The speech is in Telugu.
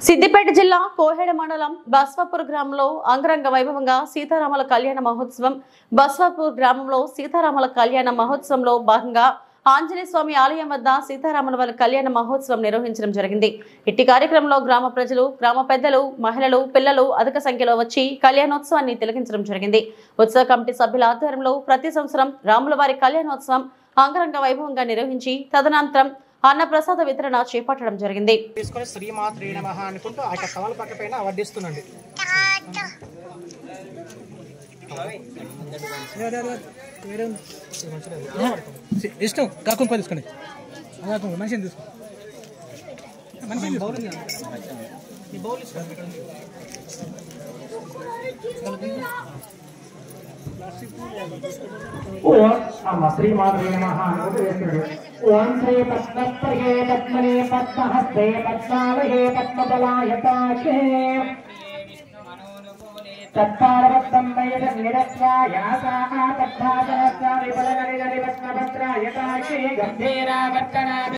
సిద్దిపేట జిల్లా కోహెడ మండలం బస్వాపూర్ గ్రామంలో అంగరంగ వైభవంగా సీతారాముల కళ్యాణ మహోత్సవం. బస్వాపూర్ గ్రామంలో సీతారాముల కళ్యాణ మహోత్సవంలో భాగంగా ఆంజనేయ స్వామి ఆలయం వద్ద సీతారాముల వారి కళ్యాణ మహోత్సవం నిర్వహించడం జరిగింది. ఇట్టి కార్యక్రమంలో గ్రామ ప్రజలు, గ్రామ పెద్దలు, మహిళలు, పిల్లలు అధిక సంఖ్యలో వచ్చి కళ్యాణోత్సవాన్ని తిలకించడం జరిగింది. ఉత్సవ కమిటీ సభ్యుల ఆధ్వర్యంలో ప్రతి సంవత్సరం రాముల వారి కళ్యాణోత్సవం అంగరంగ వైభవంగా నిర్వహించి తదనంతరం అన్న ప్రసాద వితరణ చేపట్టడం జరిగింది. శ్రీమాత్రే నమః అనుకుంటూ ఆ కవల పక్క పైన వడ్డిస్తున్నాండి. ఇష్టం కాకుండా తీసుకోండి, మనిషిని తీసుకోండి. ఓం శ్రీమాత్రే నమః ఓం శ్రీ పద్మప్రియే పద్మనే పద్మహస్తే పద్మావహే పద్మబలాయతాక్షే తత్కారవత్తం వైదన్నిరస్వాయాసాః తద్ధాతనస్వామి బలగనిగని పద్మభద్రాయతాక్షే గంభీరావర్తనా